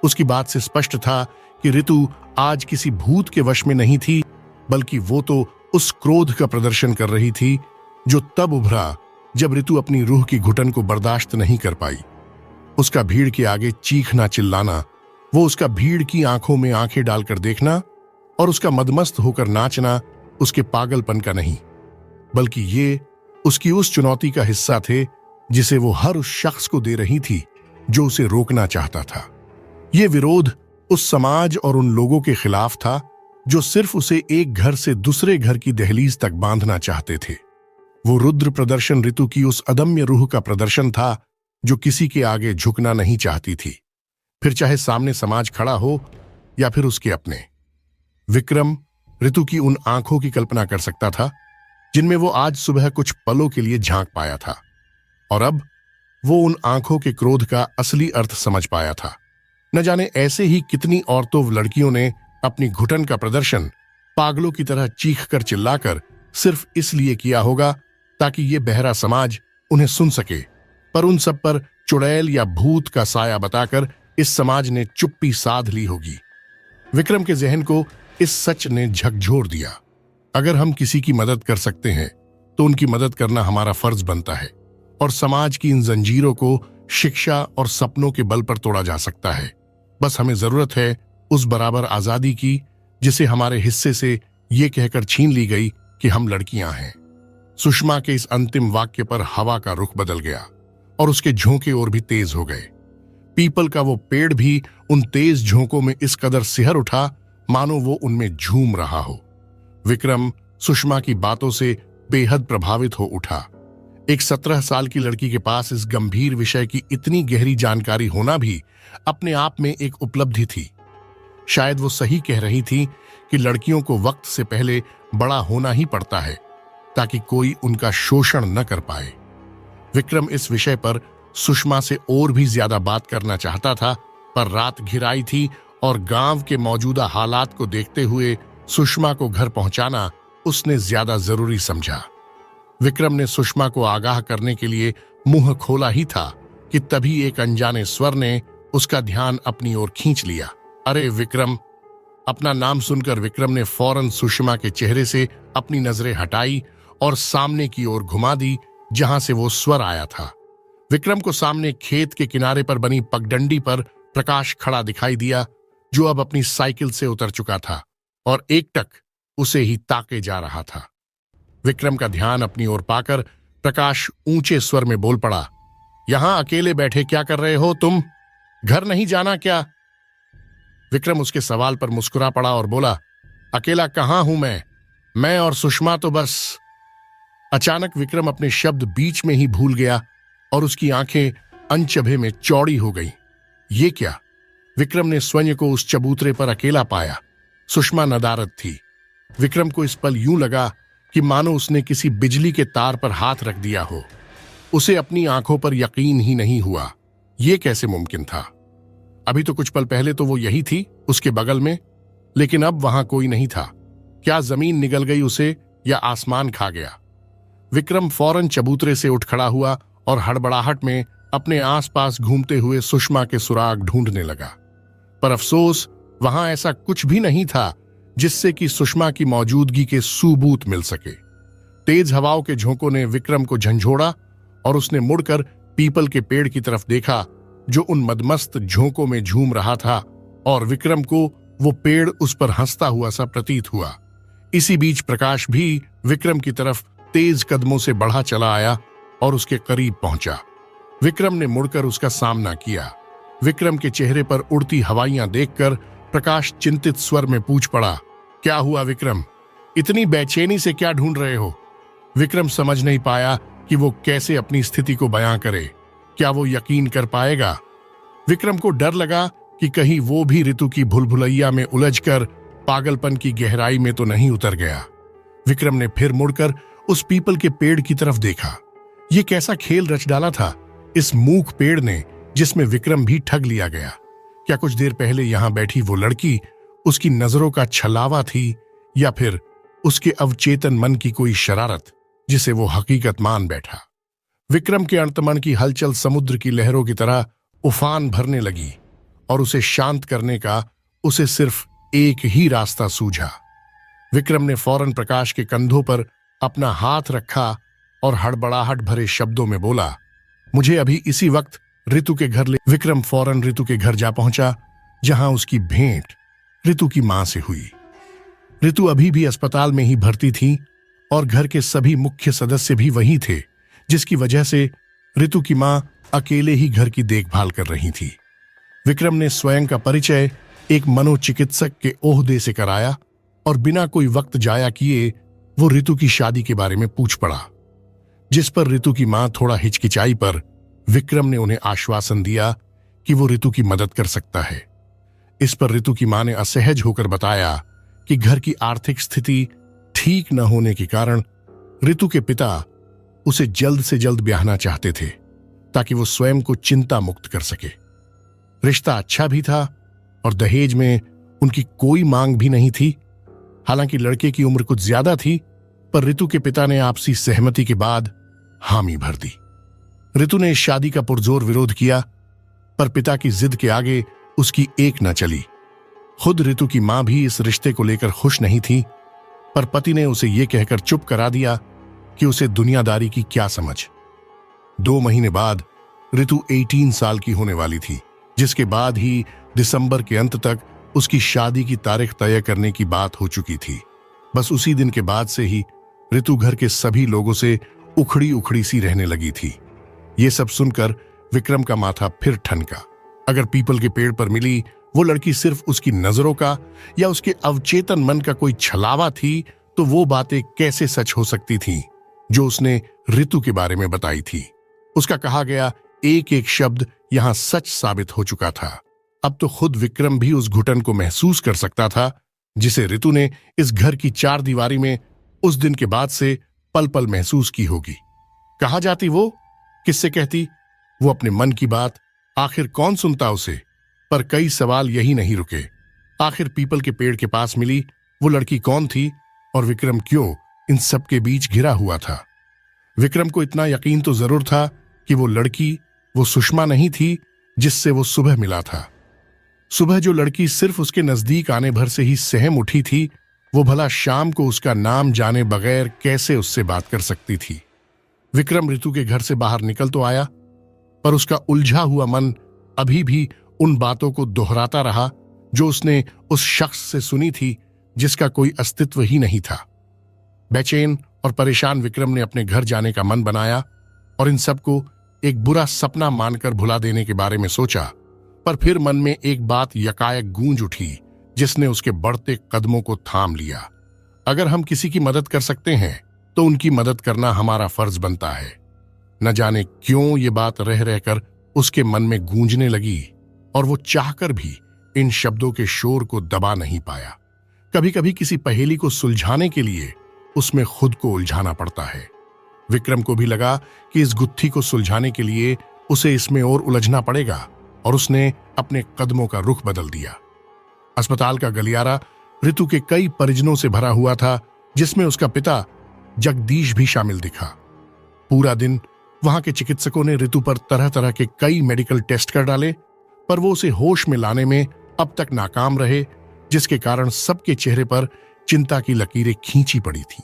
उसकी बात से स्पष्ट था कि ऋतु आज किसी भूत के वश में नहीं थी, बल्कि वो तो उस क्रोध का प्रदर्शन कर रही थी जो तब उभरा जब ऋतु अपनी रूह की घुटन को बर्दाश्त नहीं कर पाई। उसका भीड़ के आगे चीखना चिल्लाना, वो उसका भीड़ की आंखों में आंखें डालकर देखना और उसका मदमस्त होकर नाचना उसके पागलपन का नहीं, बल्कि ये उसकी उस चुनौती का हिस्सा थे जिसे वो हर उस शख्स को दे रही थी जो उसे रोकना चाहता था। ये विरोध उस समाज और उन लोगों के खिलाफ था जो सिर्फ उसे एक घर से दूसरे घर की दहलीज तक बांधना चाहते थे। वो रुद्र प्रदर्शन ऋतु की उस अदम्य रूह का प्रदर्शन था जो किसी के आगे झुकना नहीं चाहती थी, फिर चाहे सामने समाज खड़ा हो या फिर उसके अपने। विक्रम ऋतु की उन आंखों की कल्पना कर सकता था जिनमें वो आज सुबह कुछ पलों के लिए झांक पाया था और अब वो उन आंखों के क्रोध का असली अर्थ समझ पाया था। न जाने ऐसे ही कितनी औरतों लड़कियों ने अपनी घुटन का प्रदर्शन पागलों की तरह चीख कर चिल्लाकर सिर्फ इसलिए किया होगा ताकि ये बहरा समाज उन्हें सुन सके, पर उन सब पर चुड़ैल या भूत का साया बताकर इस समाज ने चुप्पी साध ली होगी। विक्रम के जहन को इस सच ने झकझोर दिया। अगर हम किसी की मदद कर सकते हैं तो उनकी मदद करना हमारा फर्ज बनता है और समाज की इन जंजीरों को शिक्षा और सपनों के बल पर तोड़ा जा सकता है। बस हमें जरूरत है उस बराबर आजादी की जिसे हमारे हिस्से से ये कहकर छीन ली गई कि हम लड़कियां हैं। सुषमा के इस अंतिम वाक्य पर हवा का रुख बदल गया और उसके झोंके और भी तेज हो गए। पीपल का वो पेड़ भी उन तेज झोंकों में इस कदर सिहर उठा मानो वो उनमें झूम रहा हो। विक्रम सुषमा की बातों से बेहद प्रभावित हो उठा। एक 17 साल की लड़की के पास इस गंभीर विषय की इतनी गहरी जानकारी होना भी अपने आप में एक उपलब्धि थी। शायद वो सही कह रही थी कि लड़कियों को वक्त से पहले बड़ा होना ही पड़ता है ताकि कोई उनका शोषण न कर पाए। विक्रम इस विषय पर सुषमा से और भी ज्यादा बात करना चाहता था, पर रात घिर आई थी और गांव के मौजूदा हालात को देखते हुए सुषमा को घर पहुंचाना उसने ज्यादा जरूरी समझा। विक्रम ने सुषमा को आगाह करने के लिए मुंह खोला ही था कि तभी एक अनजाने स्वर ने उसका ध्यान अपनी ओर खींच लिया। अरे विक्रम! अपना नाम सुनकर विक्रम ने फौरन सुषमा के चेहरे से अपनी नजरें हटाई और सामने की ओर घुमा दी जहां से वो स्वर आया था। विक्रम को सामने खेत के किनारे पर बनी पगडंडी पर प्रकाश खड़ा दिखाई दिया, जो अब अपनी साइकिल से उतर चुका था और एकटक उसे ही ताके जा रहा था। विक्रम का ध्यान अपनी ओर पाकर प्रकाश ऊंचे स्वर में बोल पड़ा, यहां अकेले बैठे क्या कर रहे हो तुम? घर नहीं जाना क्या? विक्रम उसके सवाल पर मुस्कुरा पड़ा और बोला, अकेला कहां हूं मैं और सुषमा तो बस। अचानक विक्रम अपने शब्द बीच में ही भूल गया और उसकी आंखें अनचभे में चौड़ी हो गईं। ये क्या? विक्रम ने स्वयं को उस चबूतरे पर अकेला पाया। सुषमा नदारद थी। विक्रम को इस पल यूं लगा कि मानो उसने किसी बिजली के तार पर हाथ रख दिया हो। उसे अपनी आंखों पर यकीन ही नहीं हुआ। ये कैसे मुमकिन था? अभी तो कुछ पल पहले तो वो यही थी, उसके बगल में, लेकिन अब वहां कोई नहीं था। क्या जमीन निगल गई उसे या आसमान खा गया? विक्रम फौरन चबूतरे से उठ खड़ा हुआ और हड़बड़ाहट में अपने आसपास घूमते हुए सुषमा के सुराग ढूंढने लगा। पर अफसोस, वहां ऐसा कुछ भी नहीं था जिससे कि सुषमा की मौजूदगी के सबूत मिल सके। तेज हवाओं के झोंकों ने विक्रम को झंझोड़ा और उसने मुड़कर पीपल के पेड़ की तरफ देखा जो उन मदमस्त झोंकों में झूम रहा था, और विक्रम को वो पेड़ उस पर हंसता हुआ सा प्रतीत हुआ। इसी बीच प्रकाश भी विक्रम की तरफ तेज कदमों से बढ़ा चला आया और उसके करीब पहुंचा। विक्रम ने मुड़कर उसका सामना किया। विक्रम के चेहरे पर उड़ती हवाइयां देखकर प्रकाश चिंतित स्वर में पूछ पड़ा, क्या हुआ विक्रम? इतनी बेचैनी से क्या ढूंढ रहे हो? विक्रम समझ नहीं पाया कि वो कैसे अपनी स्थिति को बयां करे। क्या वो यकीन कर पाएगा? विक्रम को डर लगा कि कहीं वो भी ऋतु की भुलभुलैया में उलझकर पागलपन की गहराई में तो नहीं उतर गया। विक्रम ने फिर मुड़कर उस पीपल के पेड़ की तरफ देखा। ये कैसा खेल रच डाला था इस मूक पेड़ ने, जिसमें विक्रम भी ठग लिया गया। क्या कुछ देर पहले यहां बैठी वो लड़की उसकी नजरों का छलावा थी, या फिर उसके अवचेतन मन की कोई शरारत जिसे वो हकीकत मान बैठा? विक्रम के अंतमन की हलचल समुद्र की लहरों की तरह उफान भरने लगी और उसे शांत करने का उसे सिर्फ एक ही रास्ता सूझा। विक्रम ने फौरन प्रकाश के कंधों पर अपना हाथ रखा और हड़बड़ाहट भरे शब्दों में बोला, मुझे अभी इसी वक्त ऋतु के घर ले। विक्रम फौरन ऋतु के घर जा पहुंचा, जहां उसकी भेंट ऋतु की मां से हुई। ऋतु अभी भी अस्पताल में ही भर्ती थी और घर के सभी मुख्य सदस्य भी वही थे, जिसकी वजह से ऋतु की मां अकेले ही घर की देखभाल कर रही थी। विक्रम ने स्वयं का परिचय एक मनोचिकित्सक के ओहदे से कराया और बिना कोई वक्त जाया किए वो ऋतु की शादी के बारे में पूछ पड़ा, जिस पर ऋतु की मां थोड़ा हिचकिचाई पर विक्रम ने उन्हें आश्वासन दिया कि वो ऋतु की मदद कर सकता है। इस पर ऋतु की मां ने असहज होकर बताया कि घर की आर्थिक स्थिति ठीक न होने के कारण ऋतु के पिता उसे जल्द से जल्द ब्याहना चाहते थे, ताकि वो स्वयं को चिंता मुक्त कर सके। रिश्ता अच्छा भी था और दहेज में उनकी कोई मांग भी नहीं थी। हालांकि लड़के की उम्र कुछ ज्यादा थी, पर ऋतु के पिता ने आपसी सहमति के बाद हामी भर दी। ऋतु ने इस शादी का पुरजोर विरोध किया, पर पिता की जिद के आगे उसकी एक न चली। खुद ऋतु की मां भी इस रिश्ते को लेकर खुश नहीं थी, पर पति ने उसे यह कहकर चुप करा दिया कि उसे दुनियादारी की क्या समझ। 2 महीने बाद ऋतु 18 साल की होने वाली थी, जिसके बाद ही दिसंबर के अंत तक उसकी शादी की तारीख तय करने की बात हो चुकी थी। बस उसी दिन के बाद से ही ऋतु घर के सभी लोगों से उखड़ी उखड़ी सी रहने लगी थी। ये सब सुनकर विक्रम का माथा फिर ठनका। अगर पीपल के पेड़ पर मिली वो लड़की सिर्फ उसकी नजरों का या उसके अवचेतन मन का कोई छलावा थी, तो वो बातें कैसे सच हो सकती थीं जो उसने ऋतु के बारे में बताई थी। उसका कहा गया एक एक शब्द यहां सच साबित हो चुका था। अब तो खुद विक्रम भी उस घुटन को महसूस कर सकता था जिसे ऋतु ने इस घर की 4 दीवारी में उस दिन के बाद से पल पल महसूस की होगी। कहा जाती वो, किससे कहती वो अपने मन की बात? आखिर कौन सुनता उसे? पर कई सवाल यही नहीं रुके। आखिर पीपल के पेड़ के पास मिली वो लड़की कौन थी और विक्रम क्यों इन सब के बीच घिरा हुआ था? विक्रम को इतना यकीन तो जरूर था कि वो लड़की वो सुषमा नहीं थी जिससे वो सुबह मिला था। सुबह जो लड़की सिर्फ उसके नजदीक आने भर से ही सहम उठी थी, वो भला शाम को उसका नाम जाने बगैर कैसे उससे बात कर सकती थी? विक्रम ऋतु के घर से बाहर निकल तो आया, पर उसका उलझा हुआ मन अभी भी उन बातों को दोहराता रहा जो उसने उस शख्स से सुनी थी जिसका कोई अस्तित्व ही नहीं था। बेचैन और परेशान विक्रम ने अपने घर जाने का मन बनाया और इन सबको एक बुरा सपना मानकर भुला देने के बारे में सोचा। पर फिर मन में एक बात यकायक गूंज उठी जिसने उसके बढ़ते कदमों को थाम लिया। अगर हम किसी की मदद कर सकते हैं तो उनकी मदद करना हमारा फर्ज बनता है। न जाने क्यों ये बात रह रहकर उसके मन में गूंजने लगी और वो चाहकर भी इन शब्दों के शोर को दबा नहीं पाया। कभी कभी किसी पहेली को सुलझाने के लिए उसमें खुद को उलझाना पड़ता है। विक्रम को भी लगा कि इस गुत्थी को सुलझाने के लिए उसे इसमें और उलझना पड़ेगा और उसने अपने कदमों का रुख बदल दिया। अस्पताल का गलियारा ऋतु के कई परिजनों से भरा हुआ था, जिसमें उसका पिता जगदीश भी शामिल दिखा। पूरा दिन वहां के चिकित्सकों ने ऋतु पर तरह तरह के कई मेडिकल टेस्ट कर डाले, पर वो उसे होश में लाने में अब तक नाकाम रहे, जिसके कारण सबके चेहरे पर चिंता की लकीरें खींची पड़ी थी।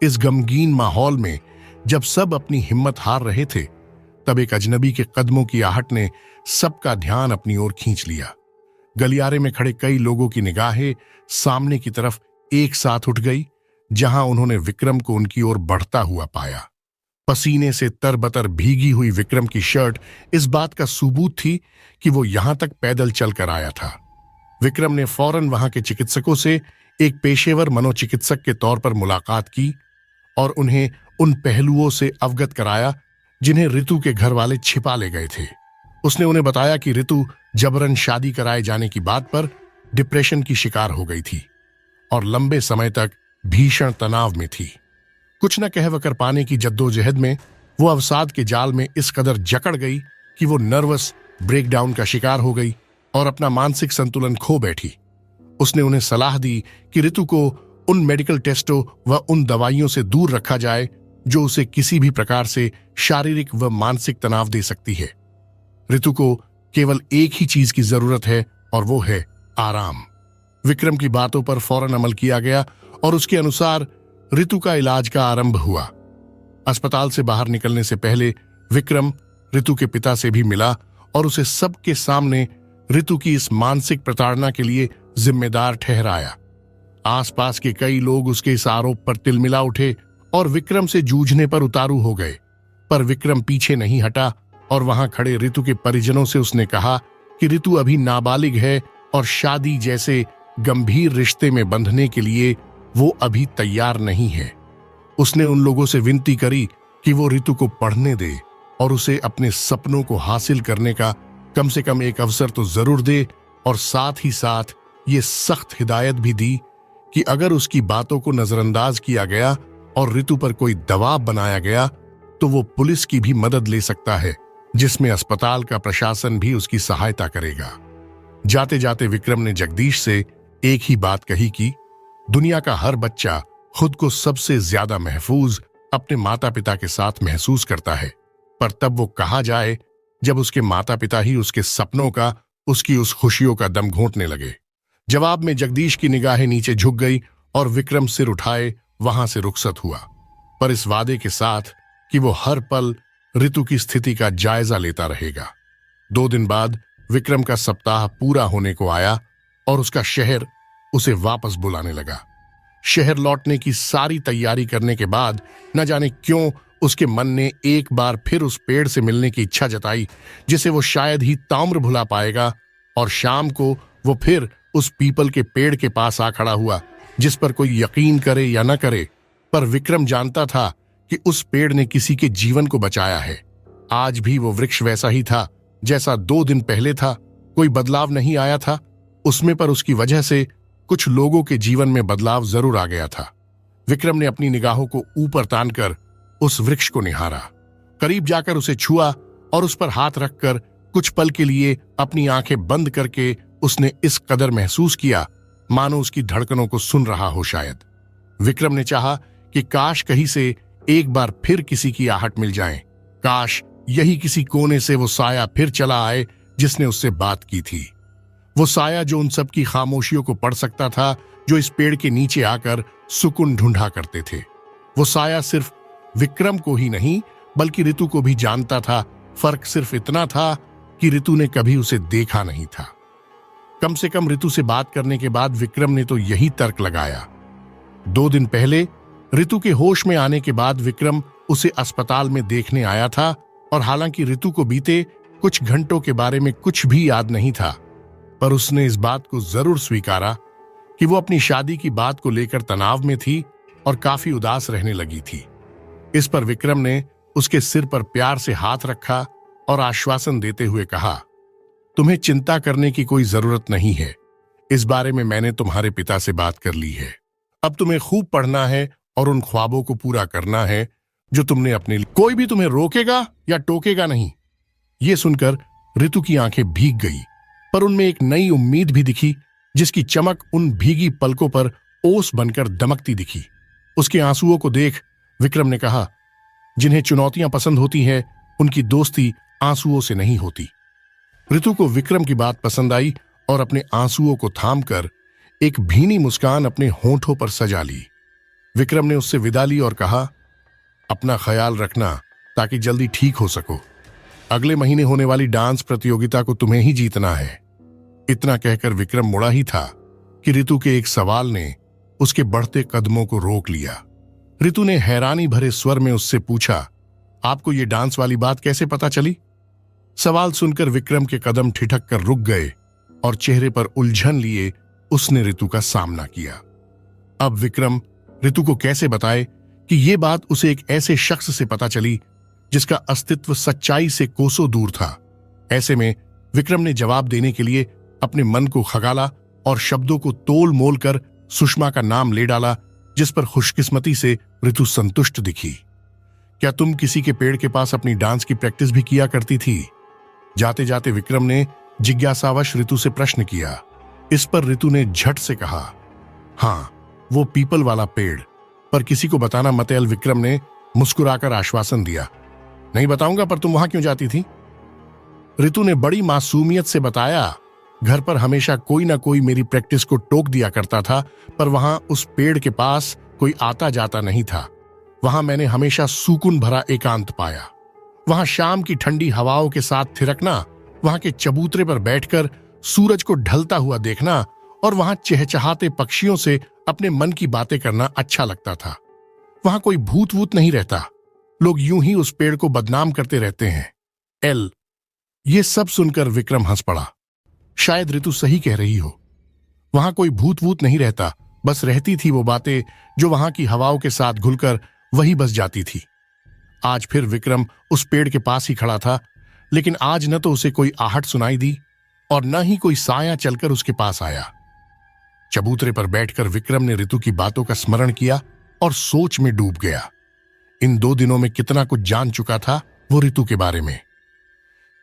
इस गमगीन माहौल में जब सब अपनी हिम्मत हार रहे थे, तब एक अजनबी के कदमों की आहट ने सबका ध्यान अपनी ओर खींच लिया। गलियारे में खड़े कई लोगों की निगाहें सामने की तरफ एक साथ उठ गई, जहां उन्होंने विक्रम को उनकी ओर बढ़ता हुआ पाया। पसीने से तरबतर भीगी हुई विक्रम की शर्ट इस बात का सबूत थी कि वो यहां तक पैदल चलकर आया था। विक्रम ने फौरन वहां के चिकित्सकों से एक पेशेवर मनोचिकित्सक के तौर पर मुलाकात की और उन्हें उन पहलुओं से अवगत कराया जिन्हें ऋतु के घर वाले छिपा ले गए थे। उसने उन्हें बताया कि ऋतु जबरन शादी कराए जाने की बात पर डिप्रेशन की शिकार हो गई थी और लंबे समय तक भीषण तनाव में थी। कुछ न कहवकर पाने की जद्दोजहद में वो अवसाद के जाल में इस कदर जकड़ गई कि वो नर्वस ब्रेकडाउन का शिकार हो गई और अपना मानसिक संतुलन खो बैठी। उसने उन्हें सलाह दी कि ऋतु को उन मेडिकल टेस्टों व उन दवाइयों से दूर रखा जाए जो उसे किसी भी प्रकार से शारीरिक व मानसिक तनाव दे सकती है। ऋतु को केवल एक ही चीज की जरूरत है और वो है आराम। विक्रम की बातों पर फौरन अमल किया गया और उसके अनुसार ऋतु का इलाज का आरंभ हुआ। अस्पताल से बाहर निकलने से पहले विक्रम ऋतु के पिता से भी मिला और उसे सबके सामने ऋतु की इस मानसिक प्रताड़ना के लिए जिम्मेदार ठहराया। आसपास के कई लोग उसके इस आरोप पर तिलमिला उठे और विक्रम से जूझने पर उतारू हो गए, पर विक्रम पीछे नहीं हटा और वहां खड़े ऋतु के परिजनों से उसने कहा कि ऋतु अभी नाबालिग है और शादी जैसे गंभीर रिश्ते में बंधने के लिए वो अभी तैयार नहीं है। उसने उन लोगों से विनती करी कि वो ऋतु को पढ़ने दे और उसे अपने सपनों को हासिल करने का कम से कम एक अवसर तो जरूर दे, और साथ ही साथ ये सख्त हिदायत भी दी कि अगर उसकी बातों को नजरअंदाज किया गया और ऋतु पर कोई दबाव बनाया गया तो वो पुलिस की भी मदद ले सकता है, जिसमें अस्पताल का प्रशासन भी उसकी सहायता करेगा। जाते जाते विक्रम ने जगदीश से एक ही बात कही कि दुनिया का हर बच्चा खुद को सबसे ज्यादा महफूज अपने माता पिता के साथ महसूस करता है, पर तब वो कहा जाए जब उसके माता पिता ही उसके सपनों का, उसकी उस खुशियों का दम घोंटने लगे। जवाब में जगदीश की निगाहें नीचे झुक गई और विक्रम सिर उठाए वहां से रुखसत हुआ, पर इस वादे के साथ कि वो हर पल ऋतु की स्थिति का जायजा लेता रहेगा। 2 दिन बाद विक्रम का सप्ताह पूरा होने को आया और उसका शहर उसे वापस बुलाने लगा। शहर लौटने की सारी तैयारी करने के बाद न जाने क्यों उसके मन ने एक बार फिर उस पेड़ से मिलने की इच्छा जताई जिसे वो शायद ही ताम्र भुला पाएगा, और शाम को वो फिर उस पीपल के पेड़ के पास आ खड़ा हुआ, जिस पर कोई यकीन करे या न करे, पर विक्रम जानता था कि उस पेड़ ने किसी के जीवन को बचाया है। आज भी वो वृक्ष वैसा ही था जैसा 2 दिन पहले था, कोई बदलाव नहीं आया था उसमें, पर उसकी वजह से कुछ लोगों के जीवन में बदलाव जरूर आ गया था। विक्रम ने अपनी निगाहों को ऊपर तानकर उस वृक्ष को निहारा, करीब जाकर उसे छुआ और उस पर हाथ रखकर कुछ पल के लिए अपनी आंखें बंद करके उसने इस कदर महसूस किया मानो उसकी धड़कनों को सुन रहा हो। शायद विक्रम ने चाहा कि काश कहीं से एक बार फिर किसी की आहट मिल जाए, काश यही किसी कोने से वो साया फिर चला आए जिसने उससे बात की थी, वो साया जो उन सब की खामोशियों को पढ़ सकता था जो इस पेड़ के नीचे आकर सुकून ढूंढा करते थे। वो साया सिर्फ विक्रम को ही नहीं बल्कि ऋतु को भी जानता था। फर्क सिर्फ इतना था कि ऋतु ने कभी उसे देखा नहीं था। कम से कम ऋतु से बात करने के बाद विक्रम ने तो यही तर्क लगाया। 2 दिन पहले ऋतु के होश में आने के बाद विक्रम उसे अस्पताल में देखने आया था, और हालांकि ऋतु को बीते कुछ घंटों के बारे में कुछ भी याद नहीं था, पर उसने इस बात को जरूर स्वीकारा कि वो अपनी शादी की बात को लेकर तनाव में थी और काफी उदास रहने लगी थी। इस पर विक्रम ने उसके सिर पर प्यार से हाथ रखा और आश्वासन देते हुए कहा, तुम्हें चिंता करने की कोई जरूरत नहीं है, इस बारे में मैंने तुम्हारे पिता से बात कर ली है। अब तुम्हें खूब पढ़ना है और उन ख्वाबों को पूरा करना है जो तुमने अपने लिए, कोई भी तुम्हें रोकेगा या टोकेगा नहीं। ये सुनकर ऋतु की आंखें भीग गई, पर उनमें एक नई उम्मीद भी दिखी, जिसकी चमक उन भीगी पलकों पर ओस बनकर दमकती दिखी। उसके आंसुओं को देख विक्रम ने कहा, जिन्हें चुनौतियां पसंद होती हैं, उनकी दोस्ती आंसुओं से नहीं होती। ऋतु को विक्रम की बात पसंद आई और अपने आंसुओं को थामकर एक भीनी मुस्कान अपने होंठों पर सजा ली। विक्रम ने उससे विदा ली और कहा, अपना ख्याल रखना ताकि जल्दी ठीक हो सको। अगले महीने होने वाली डांस प्रतियोगिता को तुम्हें ही जीतना है। इतना कहकर विक्रम मुड़ा ही था कि ऋतु के एक सवाल ने उसके बढ़ते कदमों को रोक लिया। ऋतु ने हैरानी भरे स्वर में उससे पूछा, आपको ये डांस वाली बात कैसे पता चली? सवाल सुनकर विक्रम के कदम ठिठक कर रुक गए और चेहरे पर उलझन लिए उसने ऋतु का सामना किया। अब विक्रम ऋतु को कैसे बताए कि यह बात उसे एक ऐसे शख्स से पता चली जिसका अस्तित्व सच्चाई से कोसों दूर था। ऐसे में विक्रम ने जवाब देने के लिए अपने मन को खगाला और शब्दों को तोल मोल कर सुषमा का नाम ले डाला, जिस पर खुशकिस्मती से ऋतु संतुष्ट दिखी। क्या तुम किसी के पेड़ के पास अपनी डांस की प्रैक्टिस भी किया करती थी? जाते जाते विक्रम ने जिज्ञासावश ऋतु से प्रश्न किया। इस पर ऋतु ने झट से कहा, हां, वो पीपल वाला पेड़, पर किसी को बताना मत। विक्रम ने मुस्कुराकर आश्वासन दिया, नहीं बताऊंगा, पर तुम वहां क्यों जाती थी? ऋतु ने बड़ी मासूमियत से बताया, घर पर हमेशा कोई ना कोई मेरी प्रैक्टिस को टोक दिया करता था, पर वहां उस पेड़ के पास कोई आता जाता नहीं था। वहां मैंने हमेशा सुकून भरा एकांत पाया। वहां शाम की ठंडी हवाओं के साथ थिरकना, वहां के चबूतरे पर बैठकर सूरज को ढलता हुआ देखना और वहां चहचहाते पक्षियों से अपने मन की बातें करना अच्छा लगता था। वहां कोई भूत वूत नहीं रहता, लोग यूं ही उस पेड़ को बदनाम करते रहते हैं। ये सब सुनकर विक्रम हंस पड़ा। शायद ऋतु सही कह रही हो, वहां कोई भूत वूत नहीं रहता, बस रहती थी वो बातें जो वहां की हवाओं के साथ घुलकर वही बस जाती थी। आज फिर विक्रम उस पेड़ के पास ही खड़ा था, लेकिन आज न तो उसे कोई आहट सुनाई दी और न ही कोई साया चलकर उसके पास आया। चबूतरे पर बैठकर विक्रम ने ऋतु की बातों का स्मरण किया और सोच में डूब गया। इन 2 दिनों में कितना कुछ जान चुका था वो ऋतु के बारे में।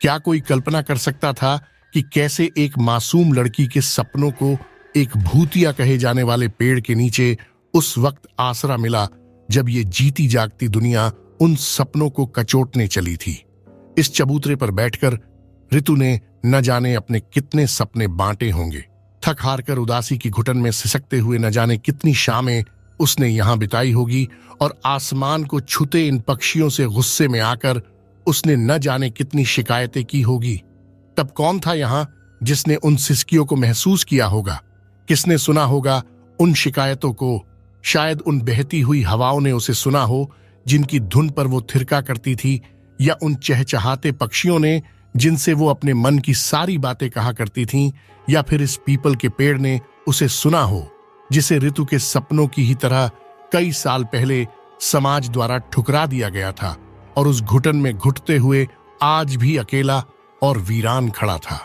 क्या कोई कल्पना कर सकता था कि कैसे एक मासूम लड़की के सपनों को एक भूतिया कहे जाने वाले पेड़ के नीचे उस वक्त आसरा मिला जब ये जीती जागती दुनिया उन सपनों को कचोटने चली थी। इस चबूतरे पर बैठकर ऋतु ने न जाने अपने कितने सपने बांटे होंगे। थक हार कर उदासी की घुटन में सिसकते हुए न जाने कितनी शामें उसने यहां बिताई होगी और आसमान को छूते इन पक्षियों से गुस्से में आकर उसने न जाने कितनी शिकायतें की होगी। तब कौन था यहां जिसने उन सिसकियों को महसूस किया होगा? किसने सुना होगा उन शिकायतों को? शायद उन बहती हुई हवाओं ने उसे सुना हो जिनकी धुन पर वो थिरका करती थी, या उन चहचहाते पक्षियों ने जिनसे वो अपने मन की सारी बातें कहा करती थीं, या फिर इस पीपल के पेड़ ने उसे सुना हो जिसे ऋतु के सपनों की ही तरह कई साल पहले समाज द्वारा ठुकरा दिया गया था और उस घुटन में घुटते हुए आज भी अकेला और वीरान खड़ा था।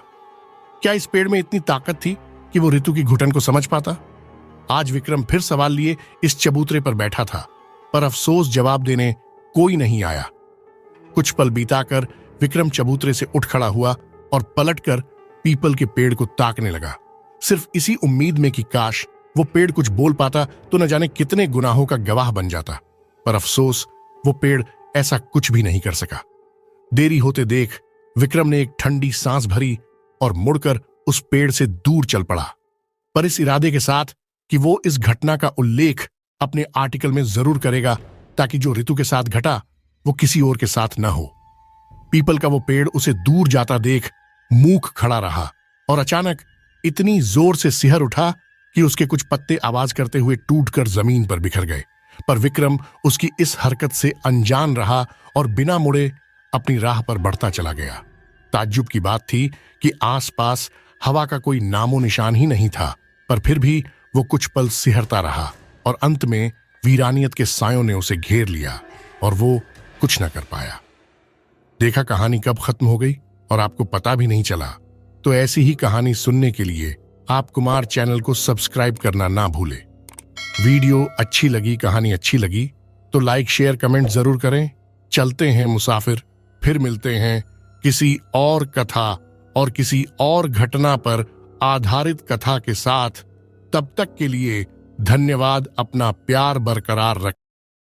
क्या इस पेड़ में इतनी ताकत थी कि वो ऋतु की घुटन को समझ पाता? आज विक्रम फिर सवाल लिए इस चबूतरे पर बैठा था, पर अफसोस जवाब देने कोई नहीं आया। कुछ पल बीताकर विक्रम चबूतरे से उठ खड़ा हुआ और पलटकर पीपल के पेड़ को ताकने लगा, सिर्फ इसी उम्मीद में कि काश वो पेड़ कुछ बोल पाता तो न जाने कितने गुनाहों का गवाह बन जाता। पर अफसोस वो पेड़ ऐसा कुछ भी नहीं कर सका। देरी होते देख विक्रम ने एक ठंडी सांस भरी और मुड़कर उस पेड़ से दूर चल पड़ा, पर इस इरादे के साथ कि वो इस घटना का उल्लेख अपने आर्टिकल में जरूर करेगा ताकि जो ऋतु के साथ घटा वो किसी और के साथ न हो। पीपल का वो पेड़ उसे दूर जाता देख मूक खड़ा रहा और अचानक इतनी जोर से सिहर उठा कि उसके कुछ पत्ते आवाज करते हुए टूटकर जमीन पर बिखर गए। पर विक्रम उसकी इस हरकत से अनजान रहा और बिना मुड़े अपनी राह पर बढ़ता चला गया। ताज्जुब की बात थी कि आसपास हवा का कोई नामो निशान ही नहीं था, पर फिर भी वो कुछ पल सिहरता रहा और अंत में वीरानियत के सायों ने उसे घेर लिया और वो कुछ न कर पाया। देखा कहानी कब खत्म हो गई और आपको पता भी नहीं चला। तो ऐसी ही कहानी सुनने के लिए आप कुमार चैनल को सब्सक्राइब करना ना भूले। वीडियो अच्छी लगी, कहानी अच्छी लगी तो तो लाइक शेयर कमेंट जरूर करें। चलते हैं मुसाफिर, फिर मिलते हैं किसी और कथा और किसी और घटना पर आधारित कथा के साथ। तब तक के लिए धन्यवाद। अपना प्यार बरकरार रखें।